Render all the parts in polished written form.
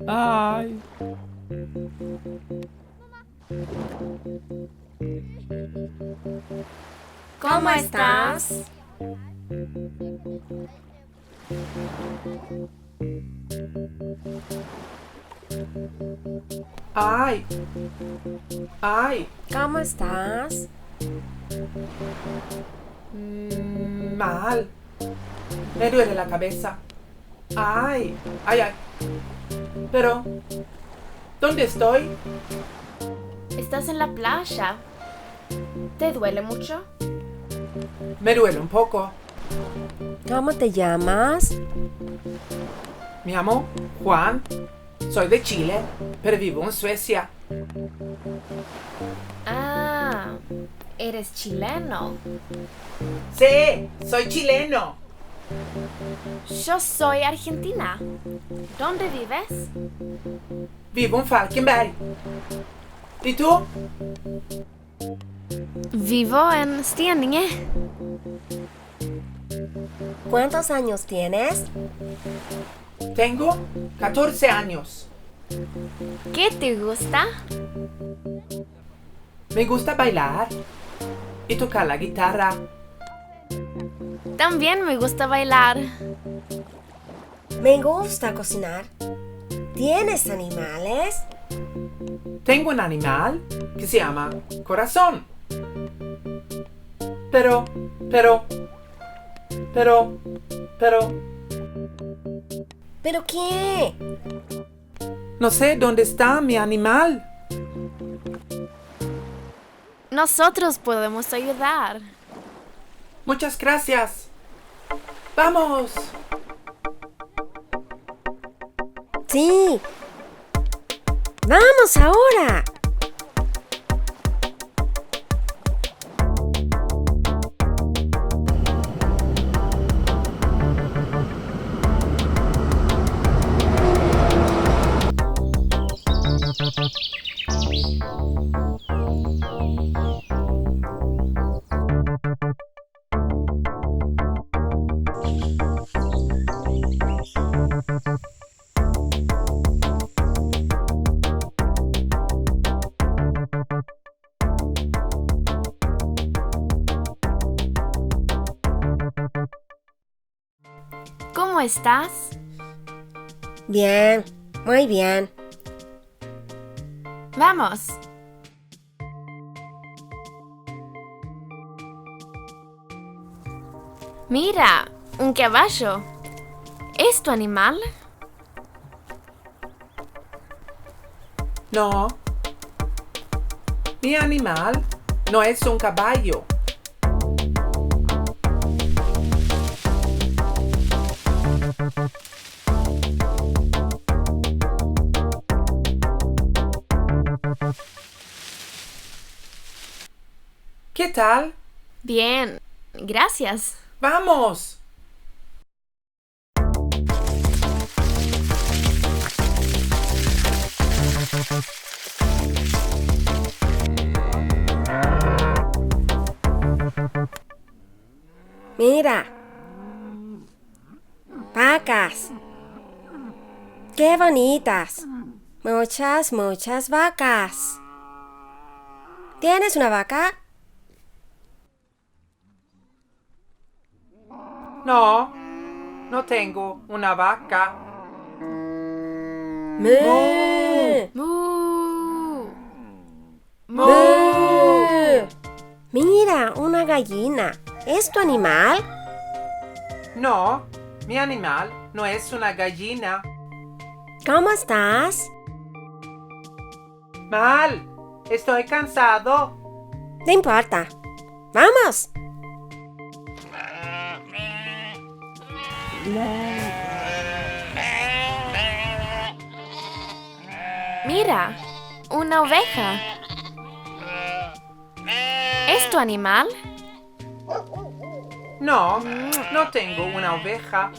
Ay. ¿Cómo estás? Ay. Ay. ¿Cómo estás? Mal. Me duele la cabeza. Ay. Ay, ay. Pero, ¿dónde estoy? Estás en la playa. ¿Te duele mucho? Me duele un poco. ¿Cómo te llamas? Me llamo Juan. Soy de Chile, pero vivo en Suecia. Ah, eres chileno. Sí, soy chileno. Yo soy argentina. ¿Dónde vives? Vivo en Falkenberg. ¿Y tú? Vivo en Steninge. ¿Cuántos años tienes? Tengo 14 años. ¿Qué te gusta? Me gusta bailar y tocar la guitarra. También me gusta bailar. Me gusta cocinar. ¿Tienes animales? Tengo un animal que se llama Corazón. Pero... ¿Pero qué? No sé dónde está mi animal. Nosotros podemos ayudar. Muchas gracias. ¡Vamos! Sí. ¡Vamos ahora! ¿Cómo estás? Bien, muy bien. Vamos. Mira, un caballo. ¿Es tu animal? No. Mi animal no es un caballo. ¿Qué tal? Bien, gracias. ¡Vamos! Mira. Vacas. ¡Qué bonitas! Muchas, muchas vacas. ¿Tienes una vaca? No, no tengo una vaca. ¡Mu! ¡Mu! ¡Mu! Mira, una gallina. ¿Es tu animal? No, mi animal no es una gallina. ¿Cómo estás? Mal, estoy cansado. No importa. ¡Vamos! Mira, una oveja. ¿Es tu animal? No, no tengo una oveja.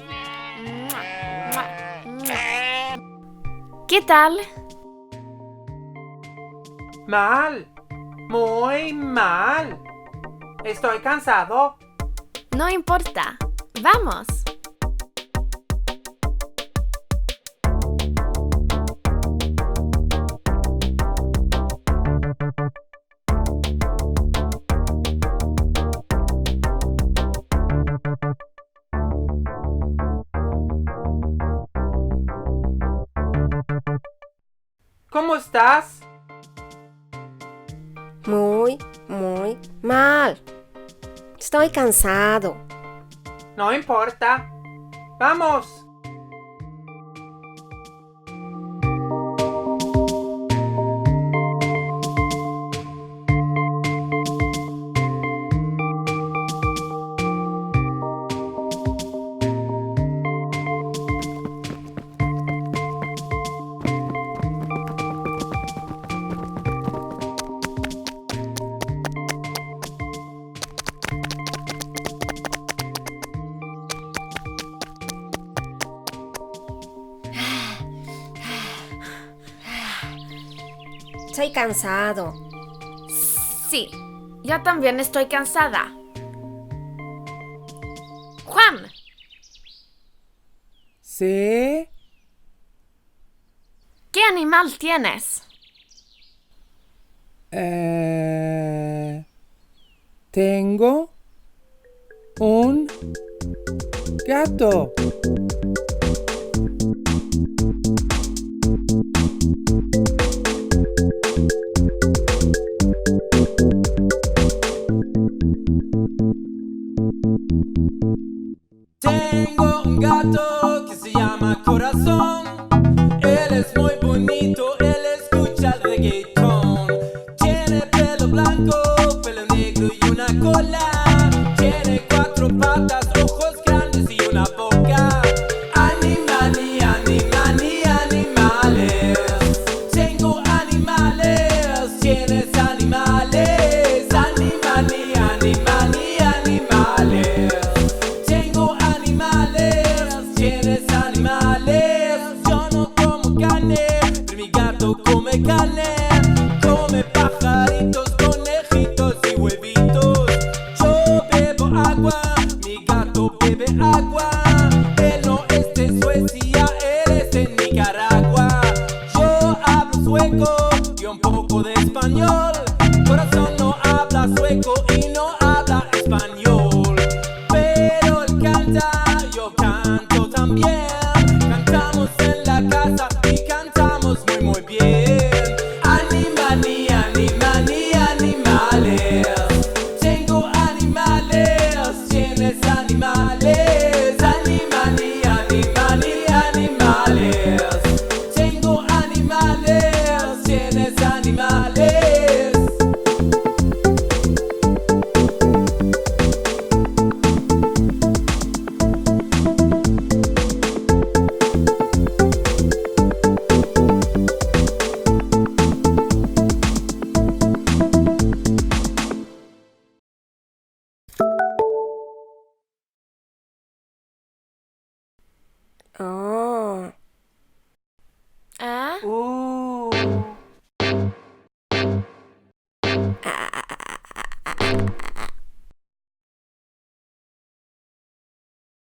¿Qué tal? Mal. Muy mal. Estoy cansado. No importa. Vamos. ¿Cómo estás? Muy mal. Estoy cansado. No importa. Vamos. Estoy cansado. Sí, yo también estoy cansada. Juan, ¿Sí? ¿qué animal tienes? Tengo un gato. Tengo un gato que se llama Corazón. Él es muy bonito, él escucha el reggaetón. Tiene pelo blanco, pelo negro y una cola. Tiene 4 patas, ojos grandes y una boca. Animali, animali, animales. Tengo animales, tienes animales. Animali, animali, animales. Tengo animales, tienes animales. Yo no como carne, pero mi gato come carne. Come pajaritos, conejitos y huevitos. Yo bebo agua, mi gato bebe agua. Él no es de Suecia, él es de Nicaragua. Yo hablo sueco y un poco de español. Corazón no habla sueco y no habla español. Pero él canta, yo canto también. Cantamos en la casa y cantamos muy bien. Animali, animali, animales. Tengo animales, tienes animales. Animali, animali, animales. Tengo animales, tienes animales. Oh, ¿Ah?